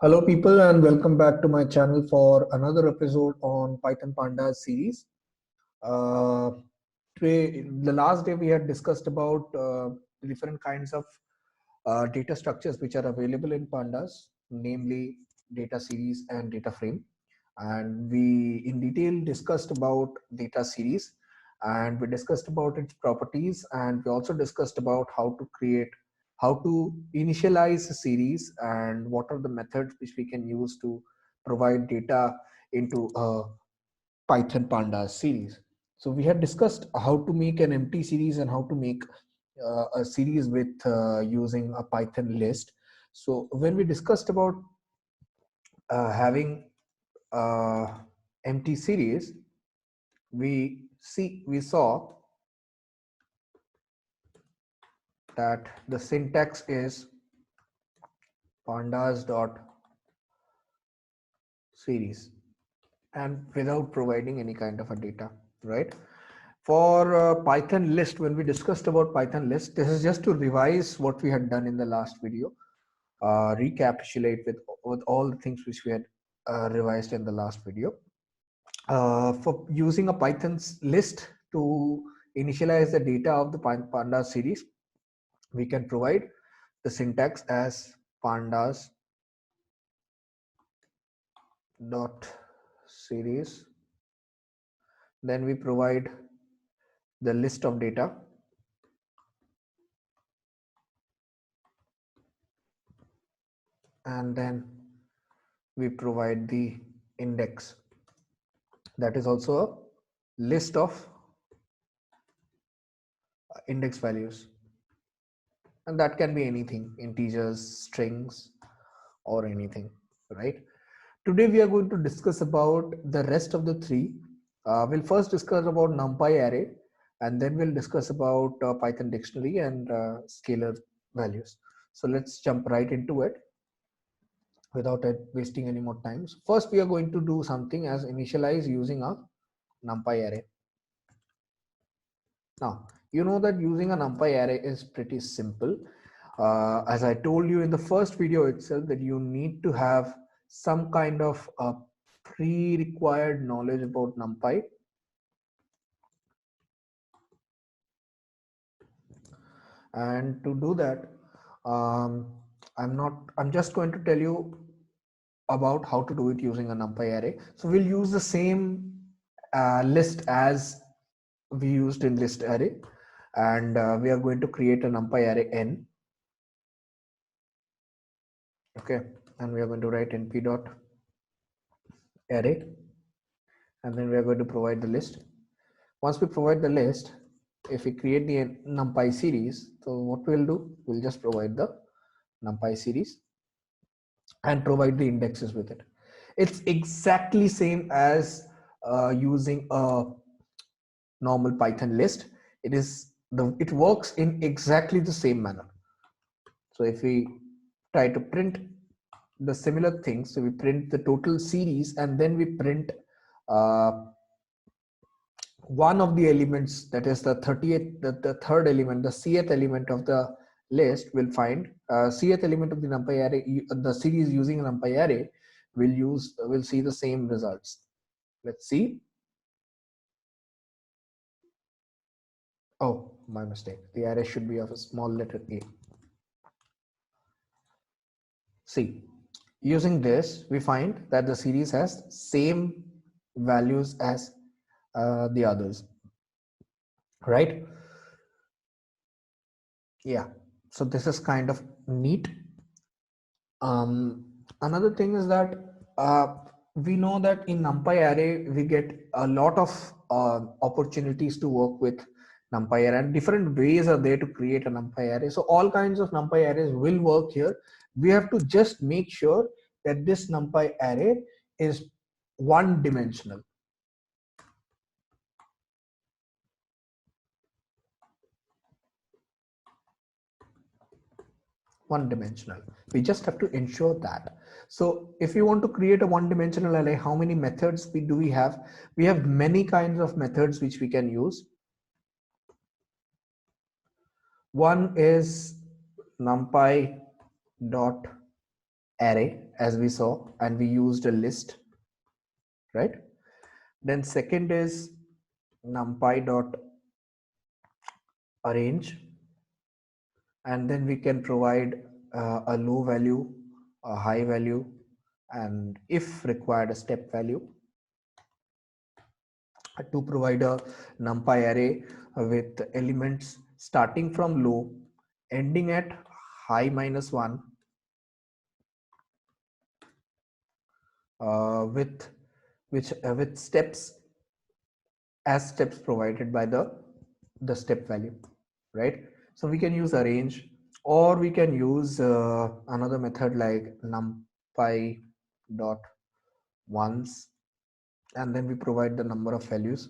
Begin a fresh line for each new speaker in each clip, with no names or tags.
Hello people and welcome back to my channel for another episode on Python Pandas series. Uh, Today, the last day we had discussed about different kinds of data structures which are available in Pandas, namely data series and data frame. And we in detail discussed about data series, and we discussed about its properties, and we also discussed about how to initialize a series and what are the methods which we can use to provide data into a Python Pandas series. So we had discussed how to make an empty series and how to make a series with using a Python list. So when we discussed about having empty series, we saw that the syntax is pandas dot series and without providing any kind of a data, right? For Python list, when we discussed about Python list, this is just to revise what we had done in the last video, recapitulate with all the things which we had revised in the last video. For using a Python's list to initialize the data of the pandas series, we can provide the syntax as pandas dot series. Then we provide the list of data, and then we provide the index. That is also a list of index values, and that can be anything, integers, strings, or anything, right? Today we are going to discuss about the rest of the three. We'll first discuss about NumPy array, and then we'll discuss about Python dictionary and scalar values. So let's jump right into it without wasting any more time. So first we are going to do something as initialize using a NumPy array. Now, you know that using a NumPy array is pretty simple. As I told you in the first video itself, that you need to have some kind of pre-required knowledge about NumPy. And to do that, I'm just going to tell you about how to do it using a NumPy array. So we'll use the same list as we used in list array, and we are going to create a NumPy array n. Okay, and we are going to write np dot array, and then we are going to provide the list. Once we provide the list, if we create the NumPy series, so what we'll do, we'll just provide the NumPy series and provide the indexes with it. It's exactly same as using a normal Python list. It works in exactly the same manner. So if we try to print the similar things, so we print the total series and then we print one of the elements, that is the 30th, the third element, the cth element of the list, will find cth element of the NumPy array, the series using NumPy array will see the same results. Let's see. Oh, my mistake. The array should be of a small letter a. See, using this, we find that the series has same values as the others, right? Yeah, so this is kind of neat. Another thing is that we know that in NumPy array we get a lot of opportunities to work with NumPy array, and different ways are there to create a NumPy array. So all kinds of NumPy arrays will work here. We have to just make sure that this NumPy array is one dimensional. We just have to ensure that. So if you want to create a one-dimensional array, how many methods do we have? We have many kinds of methods which we can use. One is numpy dot array as we saw, and we used a list, right? Then second is numpy dot arrange, and then we can provide a low value, a high value, and if required a step value, to provide a numpy array with elements starting from low, ending at high minus 1, with steps as steps provided by the step value, right? So we can use arrange, or we can use another method like numpy dot ones, and then we provide the number of values.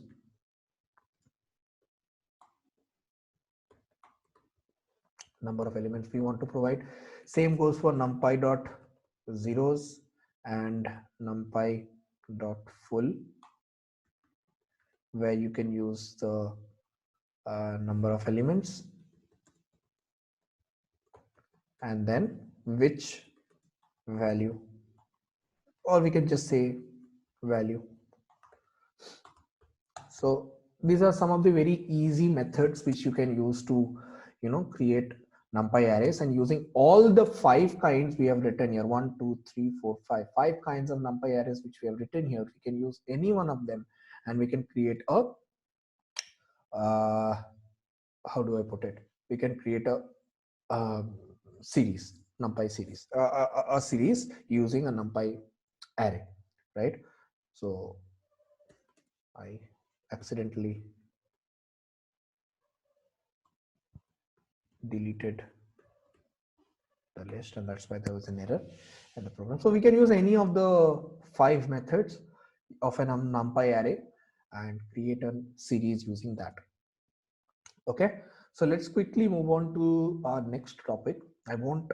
Number of elements we want to provide. Same goes for numpy dot zeros and numpy dot full, where you can use the number of elements and then which value, or we can just say value. So these are some of the very easy methods which you can use to create numpy arrays, and using all the 5 kinds we have written here, 1 2 3 4 5 kinds of numpy arrays which we have written here, we can use any one of them and we can create a how do I put it, we can create a series, numpy series, a series using a numpy array, right? So I accidentally deleted the list, and that's why there was an error in the program. So we can use any of the 5 methods of an numpy array and create a series using that. Okay, so let's quickly move on to our next topic. I won't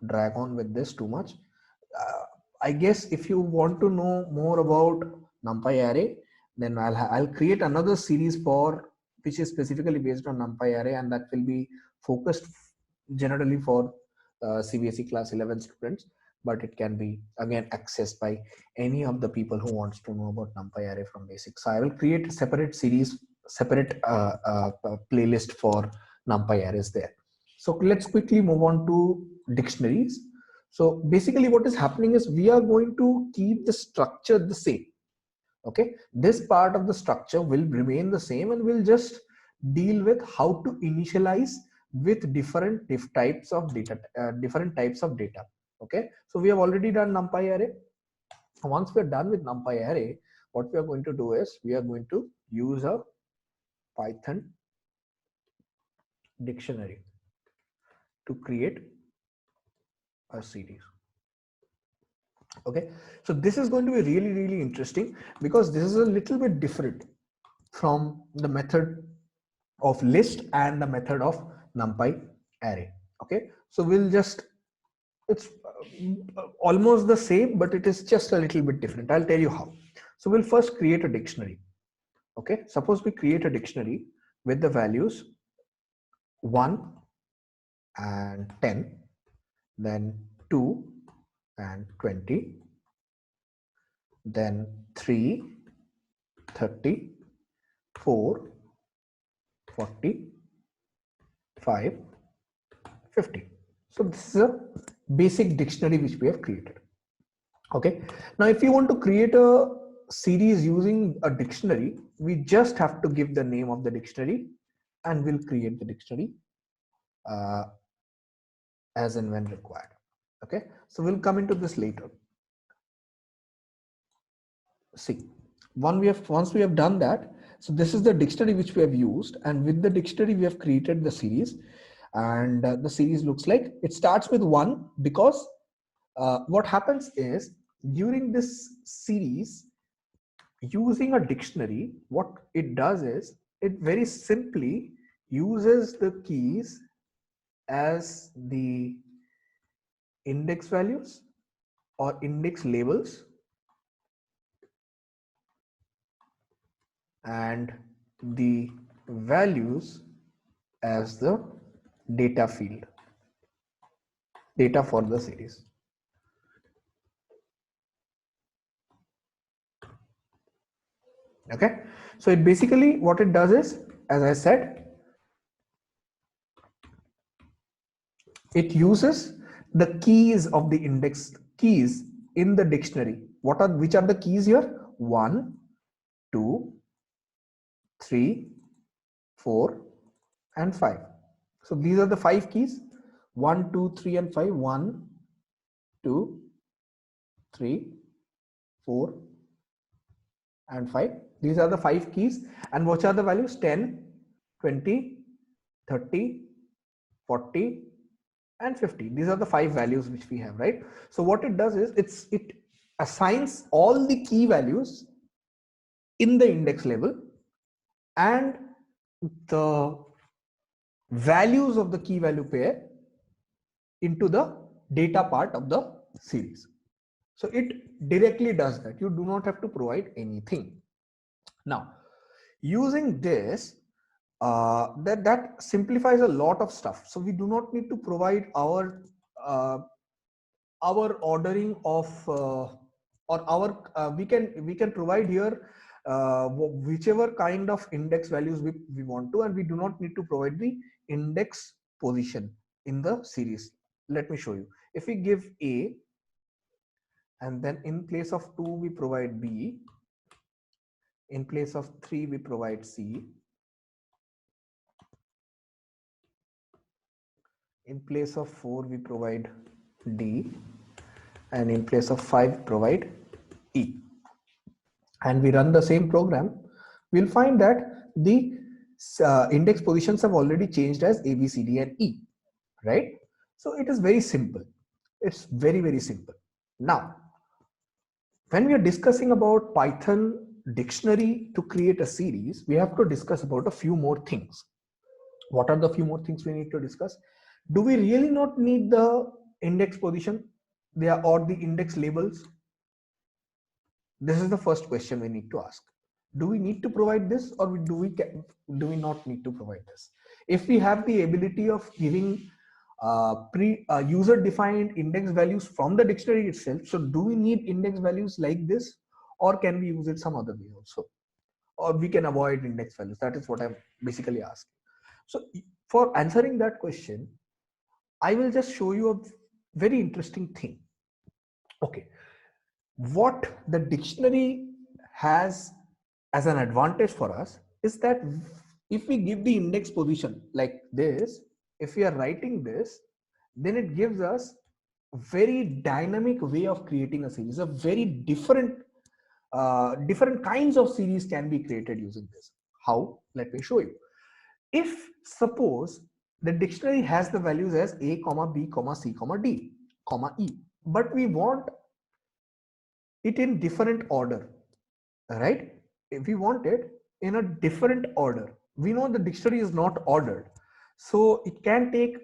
drag on with this too much. I guess if you want to know more about numpy array, then I'll create another series for which is specifically based on numpy array, and that will be focused generally for CBSE class 11 students, but it can be again accessed by any of the people who wants to know about numpy array from basics. So I will create a separate series, separate playlist for numpy arrays there. So let's quickly move on to dictionaries. So basically what is happening is we are going to keep the structure the same. Okay, this part of the structure will remain the same, and we'll just deal with how to initialize with different types of data, Okay, so we have already done numpy array. Once we are done with numpy array, what we are going to do is we are going to use a Python dictionary to create a series. Okay, so this is going to be really interesting because this is a little bit different from the method of list and the method of numpy array. Okay, so we'll just, it's almost the same, but it is just a little bit different. I'll tell you how. So we'll first create a dictionary. Okay, suppose we create a dictionary with the values 1 and 10, then 2 and 20, then 3, 30, 4, 40, 5, 50. So this is a basic dictionary which we have created. Okay, now if you want to create a series using a dictionary, we just have to give the name of the dictionary and we'll create the dictionary as and when required. Okay, so we'll come into this later. See, once we have done that, so this is the dictionary which we have used, and with the dictionary we have created the series, and the series looks like it starts with 1 because what happens is during this series, using a dictionary, what it does is it very simply uses the keys as the index values or index labels and the values as the data field, data for the series. Okay, so it basically what it does is, as I said, it uses the keys of the index keys in the dictionary. Which are the keys here? 1, 2, 3, 4 and 5. So these are the 5 keys: 1, 2, 3 and 5. 1, 2, 3, 4 and 5. These are the 5 keys. And what are the values? 10, 20, 30, 40 and 50. These are the 5 values which we have, right? So what it does is it assigns all the key values in the index level and the values of the key value pair into the data part of the series. So it directly does that. You do not have to provide anything. Now, using this, that simplifies a lot of stuff. So we do not need to provide our ordering of or our we can provide here whichever kind of index values we want to, and we do not need to provide the index position in the series. Let me show you. If we give A and then in place of 2 we provide B, in place of 3 we provide C, in place of 4 we provide D, and in place of 5 provide E, and we run the same program, we'll find that the index positions have already changed as A, B, C, D and E, right? So it is very simple. It's very, very simple. Now, when we are discussing about Python dictionary to create a series, we have to discuss about a few more things. What are the few more things we need to discuss? Do we really not need the index position or the index labels? This is the first question we need to ask. Do we need to provide this, or do we not need to provide this? If we have the ability of giving user defined index values from the dictionary itself, so do we need index values like this, or can we use it some other way also, or we can avoid index values? That is what I'm basically asking. So for answering that question, I will just show you a very interesting thing. Okay, what the dictionary has as an advantage for us is that if we give the index position like this, if we are writing this, then it gives us a very dynamic way of creating a series. A very different kinds of series can be created using this. How? Let me show you. If suppose the dictionary has the values as A, B, C, D, E, but we want it in different order, right? If we want it in a different order, we know the dictionary is not ordered, so it can take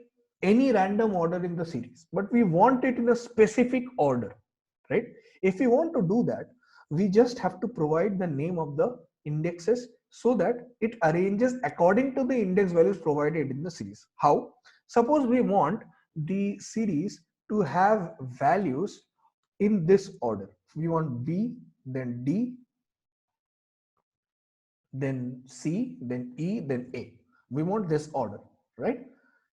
any random order in the series, but we want it in a specific order, right? If we want to do that, we just have to provide the name of the indexes so that it arranges according to the index values provided in the series. How? Suppose we want the series to have values in this order. We want B, then D, then C, then E, then A. We want this order, right?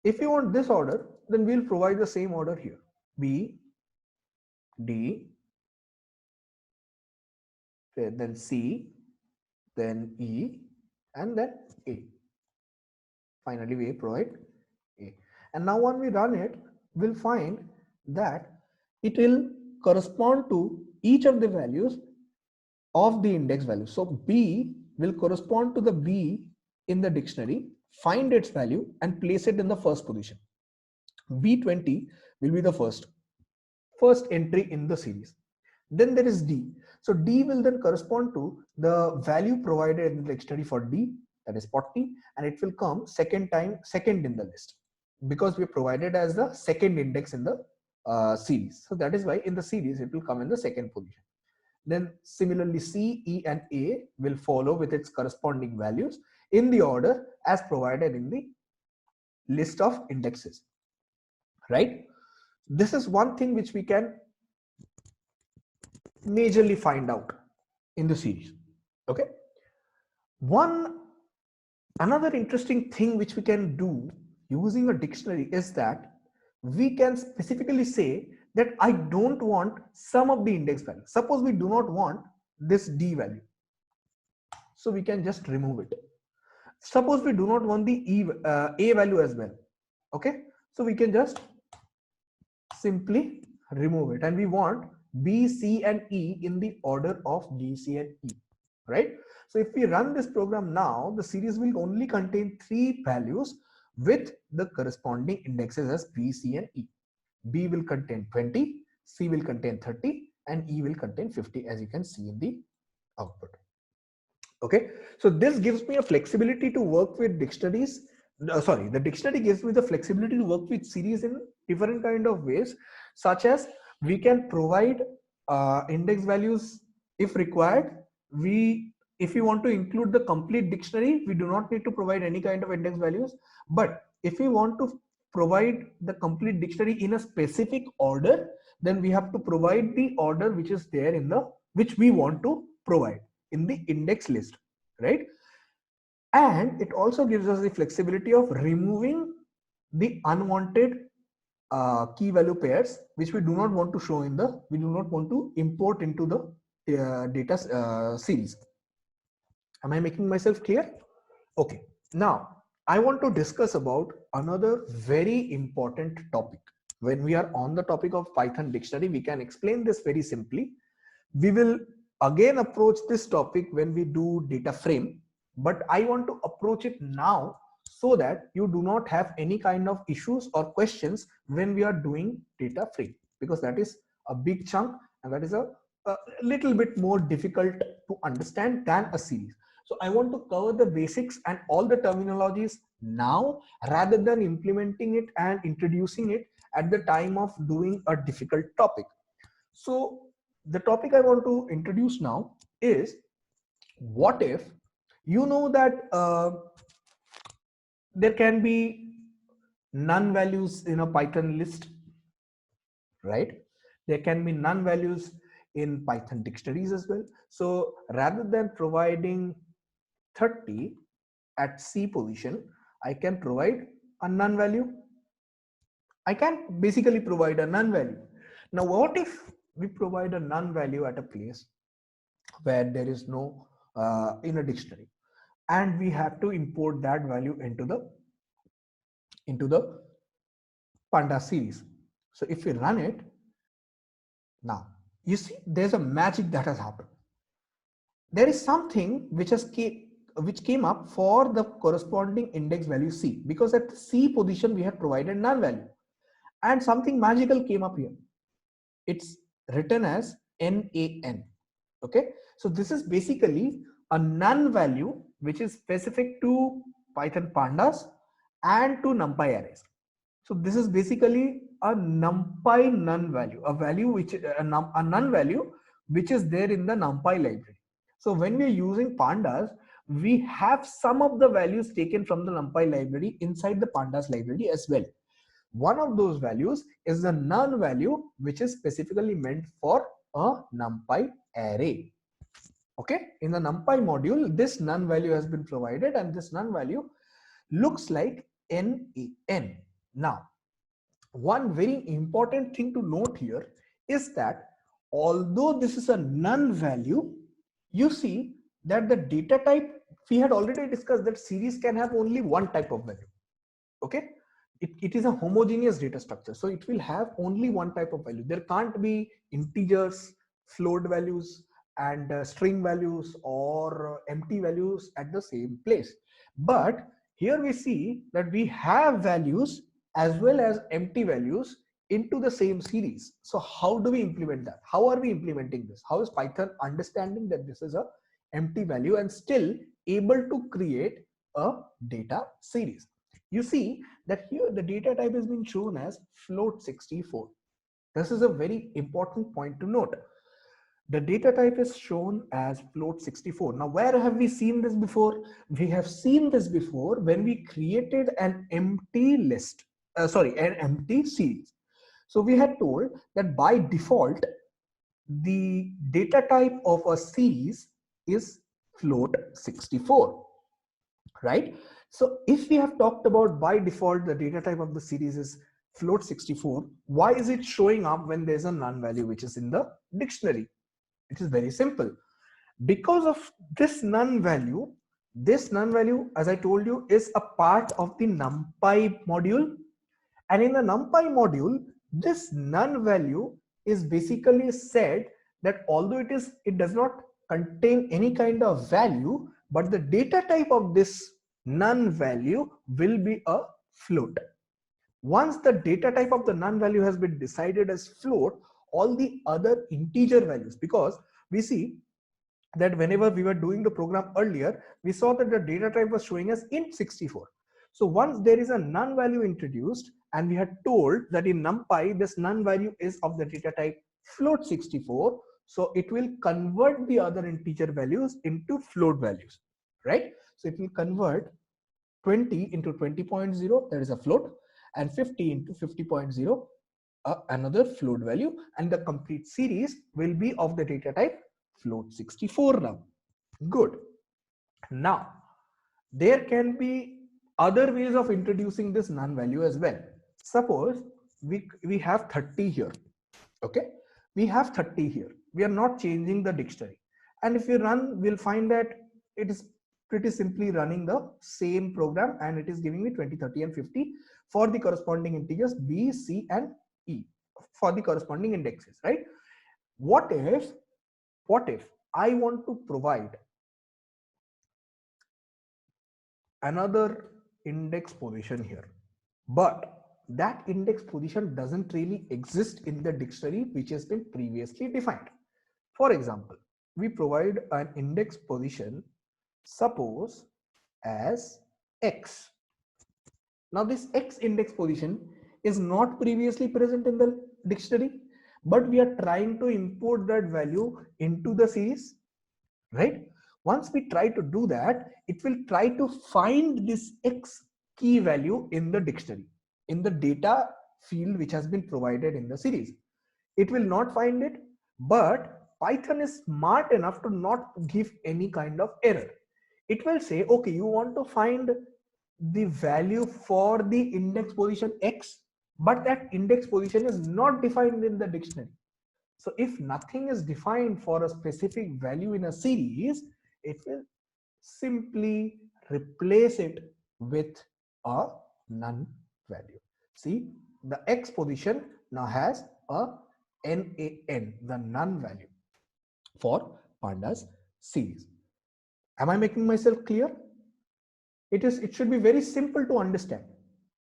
If you want this order, then we'll provide the same order here. B, D, then C, then E, and then A. Finally, we provide A. And now when we run it, we'll find that it will correspond to each of the values of the index value. So B will correspond to the B in the dictionary, find its value and place it in the first position. B20 will be the first entry in the series. Then there is D. So D will then correspond to the value provided in the dictionary for D, that is 40, and it will come second in the list because we provided as the second index in the series. So that is why in the series it will come in the second position. Then similarly C, E and A will follow with its corresponding values in the order as provided in the list of indexes, right? This is one thing which we can majorly find out in the series. Okay, Another interesting thing which we can do using a dictionary is that we can specifically say that I don't want some of the index value. Suppose we do not want this D value, so we can just remove it. Suppose we do not want the A value as well. Okay, so we can just simply remove it, and we want B, C, and E in the order of D, C, and E, right? So if we run this program now, the series will only contain 3 values with the corresponding indexes as B, C, and E. B will contain 20, C will contain 30, and E will contain 50, as you can see in the output. Okay, so this gives me a flexibility to work with dictionaries. The dictionary gives me the flexibility to work with series in different kind of ways, such as we can provide index values if required. If we want to include the complete dictionary, we do not need to provide any kind of index values. But if we want to provide the complete dictionary in a specific order, then we have to provide the order which is there in the which we want to provide in the index list, right? And it also gives us the flexibility of removing the unwanted key value pairs which we do not want to show in the we do not want to import into the data series. Am I making myself clear? Okay, now I want to discuss about another very important topic. When we are on the topic of Python dictionary, we can explain this very simply. We will again approach this topic when we do data frame, but I want to approach it now so that you do not have any kind of issues or questions when we are doing data frame, because that is a big chunk and that is a little bit more difficult to understand than a series. So I want to cover the basics and all the terminologies now rather than implementing it and introducing it at the time of doing a difficult topic. So the topic I want to introduce now is, what if you know that there can be none values in a Python list, right? There can be none values in Python dictionaries as well. So rather than providing 30 at C position, I can provide a none value. I can basically provide a none value. Now, what if we provide a none value at a place where there is no in a dictionary, and we have to import that value into the Panda series? So if we run it now, you see there's a magic that has happened. There is something which came up for the corresponding index value C, because at the C position we had provided none value, and something magical came up here. It's written as NaN. Okay, so this is basically a none value which is specific to Python pandas and to NumPy arrays. So this is basically a NumPy none value, a value which a none value which is there in the NumPy library. So when we are using pandas, we have some of the values taken from the NumPy library inside the pandas library as well. One of those values is the none value, which is specifically meant for a NumPy array. Okay, in the NumPy module, this none value has been provided, and this none value looks like NaN. Now, one very important thing to note here is that although this is a none value, you see that the data type, we had already discussed that series can have only one type of value. Okay, it is a homogeneous data structure, so it will have only one type of value. There can't be integers, float values, and string values or empty values at the same place. But here we see that we have values as well as empty values into the same series. So how do we implement that? How are we implementing this? How is Python understanding that this is a empty value and still able to create a data series? You see that here the data type has been shown as float64. This is a very important point to note. The data type is shown as float64. Now, where have we seen this before? We have seen this before when we created an empty list, an empty series. So we had told that by default, the data type of a series is float 64, right? So if we have talked about by default the data type of the series is float 64, why is it showing up when there's a none value which is in the dictionary? It is very simple. Because of this none value, as I told you, is a part of the NumPy module, and in the NumPy module this none value is basically said that although it does not contain any kind of value, but the data type of this none value will be a float. Once the data type of the none value has been decided as float, all the other integer values, because we see that whenever we were doing the program earlier, we saw that the data type was showing as int64. So once there is a none value introduced, and we had told that in NumPy this none value is of the data type float64, so it will convert the other integer values into float values, right? So it will convert 20 into 20.0, that is a float, and 50 into 50.0, another float value, and the complete series will be of the data type float 64 now. Good. Now there can be other ways of introducing this none value as well. Suppose we have 30 here. Okay, we have 30 here. We are not changing the dictionary, and if we run, we'll find that it is pretty simply running the same program, and it is giving me 20, 30 and 50 for the corresponding integers b, c and e for the corresponding indexes, right? What if I want to provide another index position here, but that index position doesn't really exist in the dictionary which has been previously defined? For example, we provide an index position, suppose as x. Now this x index position is not previously present in the dictionary, but we are trying to import that value into the series, right? Once we try to do that, it will try to find this x key value in the dictionary, in the data field which has been provided in the series. It will not find it, but Python is smart enough to not give any kind of error. It will say, okay, you want to find the value for the index position x, but that index position is not defined in the dictionary. So if nothing is defined for a specific value in a series, it will simply replace it with a none value. See, the x position now has a NaN, the none value for pandas series. Am I making myself clear? It should be very simple to understand.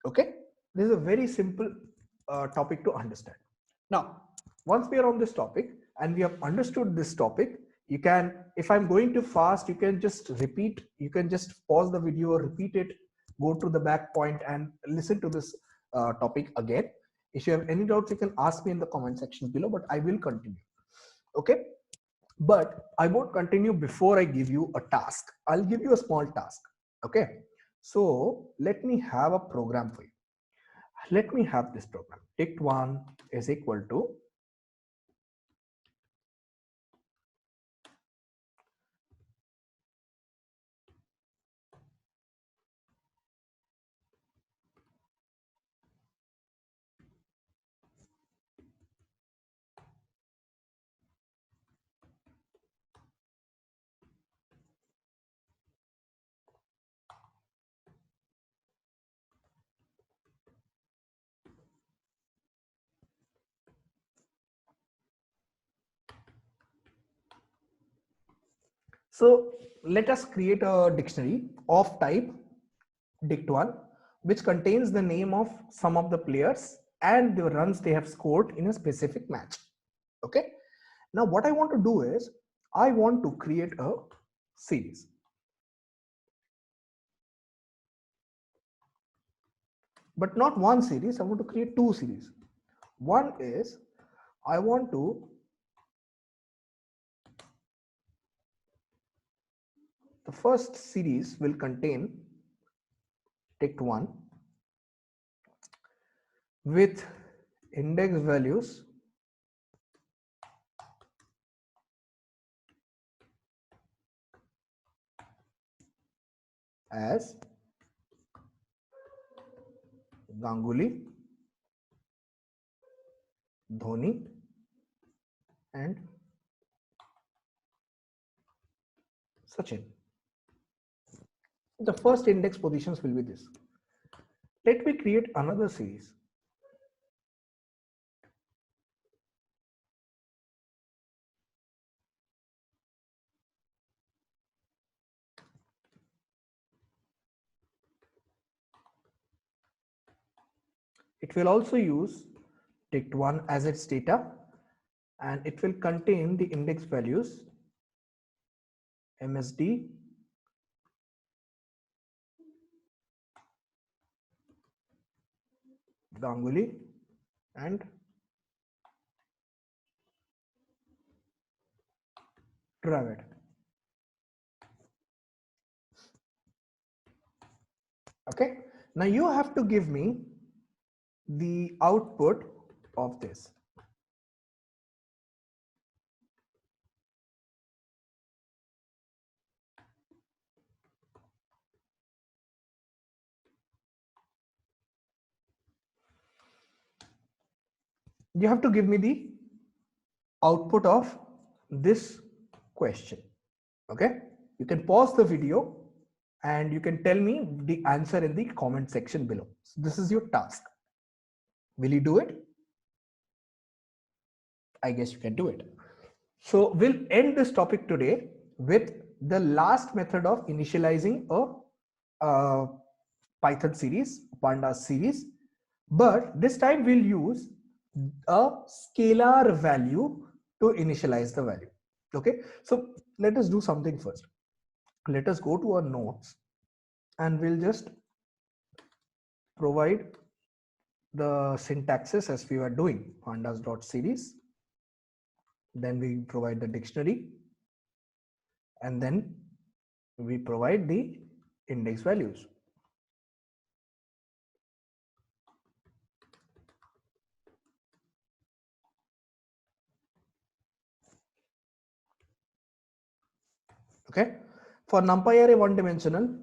Okay, this is a very simple topic to understand. Now once we are on this topic and we have understood this topic, you can, if I'm going too fast, you can just repeat, you can just pause the video or repeat it, go to the back point and listen to this topic again. If you have any doubts, you can ask me in the comment section below, but I will continue. Okay, but I won't continue before I give you a task. I'll give you a small task. Okay, so let me have a program for you. Let me have this program. Dict1 is equal to so let us create a dictionary of type dict1 which contains the name of some of the players and the runs they have scored in a specific match. Okay, now what I want to do is I want to create a series. But not one series, I want to create two series. One is I want to, the first series will contain dict1 with index values as Ganguly, Dhoni and Sachin. The first index positions will be this. Let me create another series. It will also use Dict1 as its data, and it will contain the index values MSD, Ganguly and Dravid. Okay, now you have to give me the output of this. You have to give me the output of this question. Okay, you can pause the video and you can tell me the answer in the comment section below. So this is your task. Will you do it? I guess you can do it. So we'll end this topic today with the last method of initializing a Python series, Pandas series, but this time we'll use a scalar value to initialize the value. Okay, so let us do something first. Let us go to our notes and we'll just provide the syntaxes as we were doing. Pandas.series, then we provide the dictionary, and then we provide the index values. Okay, for NumPy array one dimensional,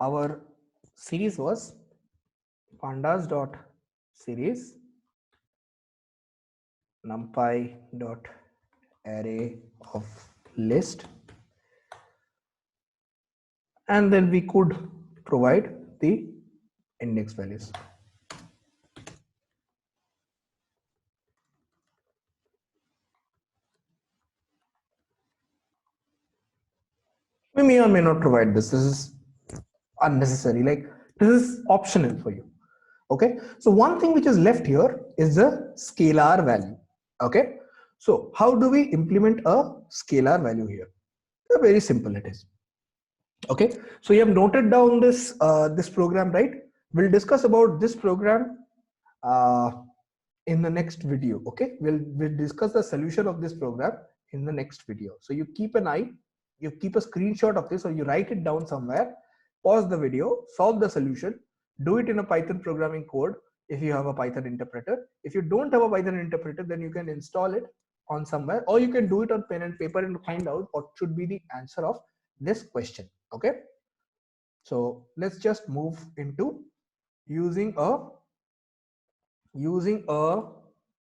our series was pandas.series numpy.array of list, and then we could provide the index values. We may or may not provide this. This is unnecessary. Like, this is optional for you. Okay, so one thing which is left here is the scalar value. Okay, so how do we implement a scalar value here? Very simple it is. Okay, so you have noted down this this program, right? We'll discuss about this program in the next video. Okay, we'll discuss the solution of this program in the next video. So you keep an eye, you keep a screenshot of this, or you write it down somewhere, pause the video, solve the solution, do it in a Python programming code if you have a Python interpreter. If you don't have a Python interpreter, then you can install it on somewhere, or you can do it on pen and paper and find out what should be the answer of this question. Okay, so let's just move into using a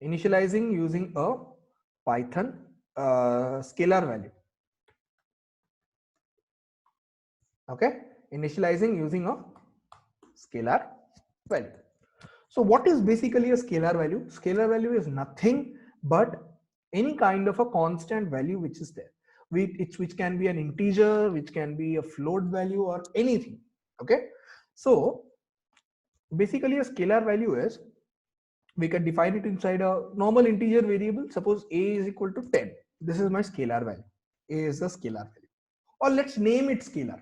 initializing using a Python scalar value. Okay, initializing using a scalar value. So what is basically a scalar value? Scalar value is nothing but any kind of a constant value which is there, which can be an integer, which can be a float value, or anything. Okay, so basically a scalar value is, we can define it inside a normal integer variable. Suppose a is equal to 10. This is my scalar value. A is the scalar value, or let's name it scalar.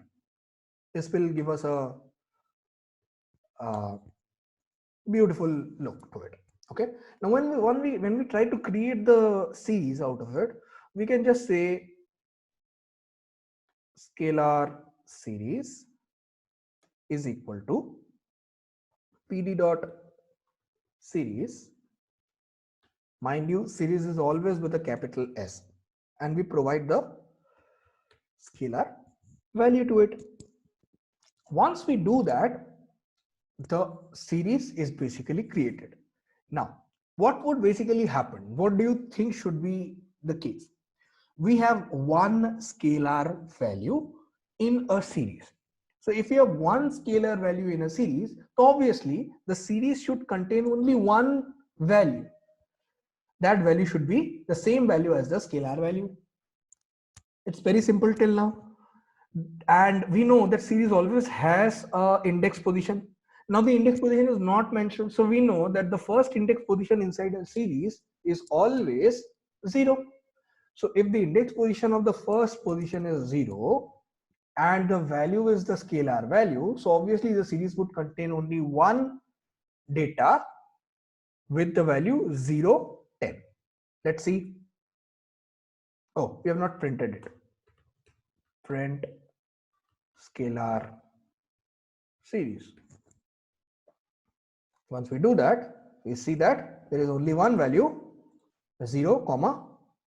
This will give us a beautiful look to it. Okay, now when we try to create the series out of it, we can just say scalar series is equal to pd dot series Mind you, series is always with a capital S, and we provide the scalar value to it. Once we do that, the series is basically created. Now, what would basically happen? What do you think should be the case? We have one scalar value in a series. So if you have one scalar value in a series, obviously the series should contain only one value. That value should be the same value as the scalar value. It's very simple till now. And we know that series always has a index position. Now the index position is not mentioned, so we know that the first index position inside a series is always 0. So if the index position of the first position is 0 and the value is the scalar value, so obviously the series would contain only one data with the value 0, 10. Let's see. Oh, we have not printed it. Print scalar series. Once we do that, we see that there is only one value 0,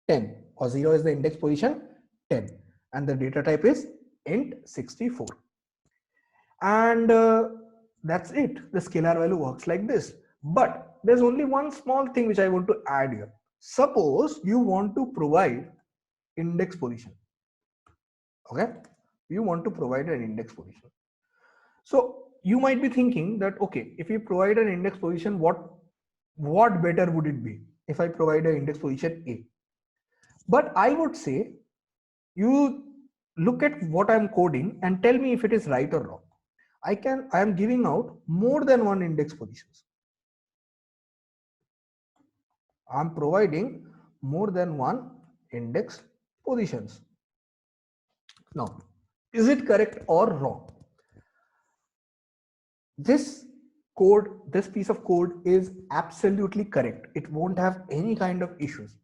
10, or 0 is the index position 10, and the data type is int 64. And that's it. The scalar value works like this. But there's only one small thing which I want to add here. Suppose you want to provide index position. Okay, you want to provide an index position. So you might be thinking that, okay, if you provide an index position, what better would it be if I provide an index position A? But I would say you look at what I'm coding and tell me if it is right or wrong. I am giving out more than one index positions. I'm providing more than one index positions. Now, is it correct or wrong? This piece of code is absolutely correct. It won't have any kind of issues.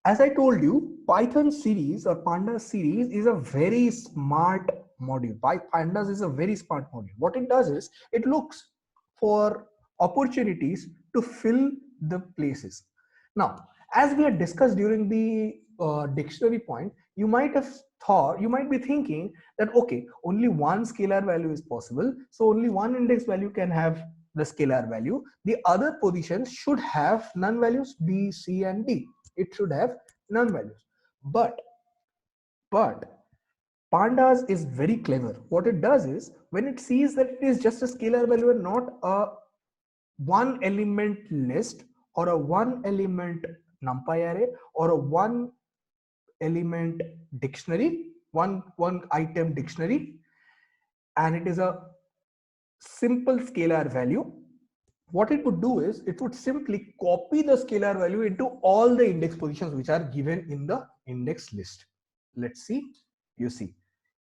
As I told you, Python series or Pandas series is a very smart module. Pandas is a very smart module. What it does is it looks for opportunities to fill the places. Now, as we had discussed during the dictionary point, you might be thinking that, okay, only one scalar value is possible. So only one index value can have the scalar value. The other positions should have none values, B, C, and D. It should have none values. But Pandas is very clever. What it does is, when it sees that it is just a scalar value and not a one element list or a one element numpy array or a one element dictionary, one item dictionary, and it is a simple scalar value, what it would do is it would simply copy the scalar value into all the index positions which are given in the index list. Let's see. You see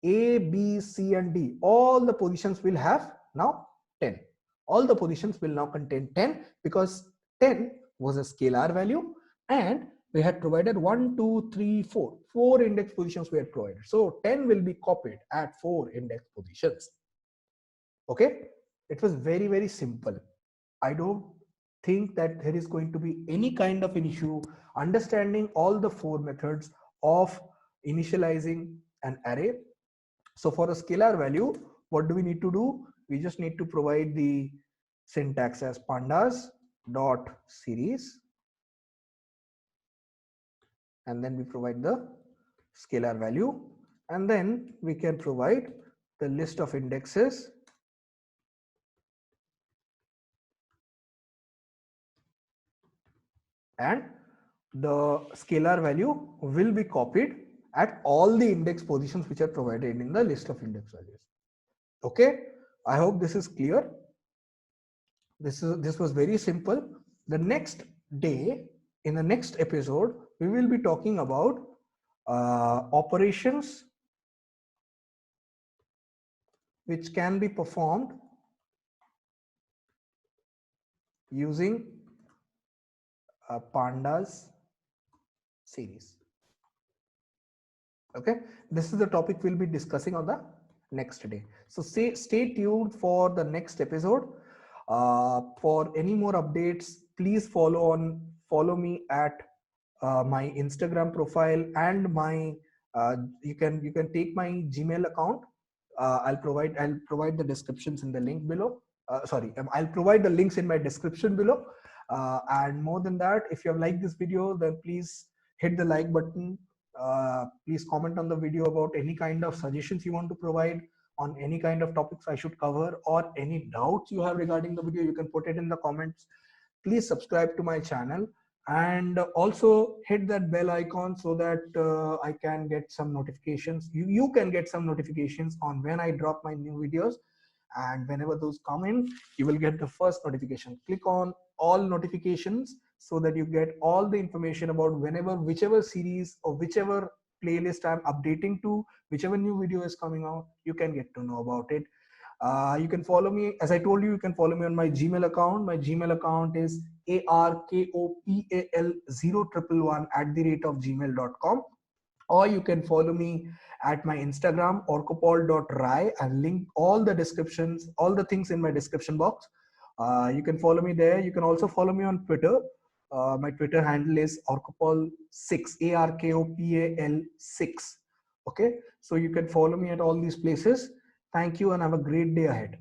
A, B, C, and D, all the positions will have now 10. All the positions will now contain 10 because 10 was a scalar value and we had provided 1, 2, 3, 4. 4 index positions we had provided. So 10 will be copied at 4 index positions. Okay, it was very, very simple. I don't think that there is going to be any kind of an issue understanding all the 4 methods of initializing an array. So for a scalar value, what do we need to do? We just need to provide the syntax as pandas dot series, and then we provide the scalar value, and then we can provide the list of indexes and the scalar value will be copied at all the index positions which are provided in the list of index values. Okay, I hope this is clear. This was very simple. The next day, in the next episode, we will be talking about operations which can be performed using pandas series. Okay, this is the topic we'll be discussing on the next day. So stay tuned for the next episode. For any more updates, please follow on follow me at my Instagram profile and my you can take my Gmail account. I'll provide the descriptions in the link below. I'll provide the links in my description below. And more than that, if you have liked this video, then please hit the like button. Please comment on the video about any kind of suggestions you want to provide on any kind of topics I should cover, or any doubts you have regarding the video, you can put it in the comments. Please subscribe to my channel and also hit that bell icon so that I can get some notifications. You can get some notifications on when I drop my new videos, and whenever those come in, you will get the first notification. Click on all notifications so that you get all the information about whichever series or whichever playlist I'm updating to, whichever new video is coming out, you can get to know about it. You can follow me, as I told you, you can follow me on my Gmail account. My Gmail account is arkopal0111@gmail.com, or you can follow me at my Instagram orkopal.rai, and link all the descriptions, all the things in my description box. You can follow me there. You can also follow me on Twitter. My Twitter handle is Arkopal6, ARKOPAL6. Okay, so you can follow me at all these places. Thank you and have a great day ahead.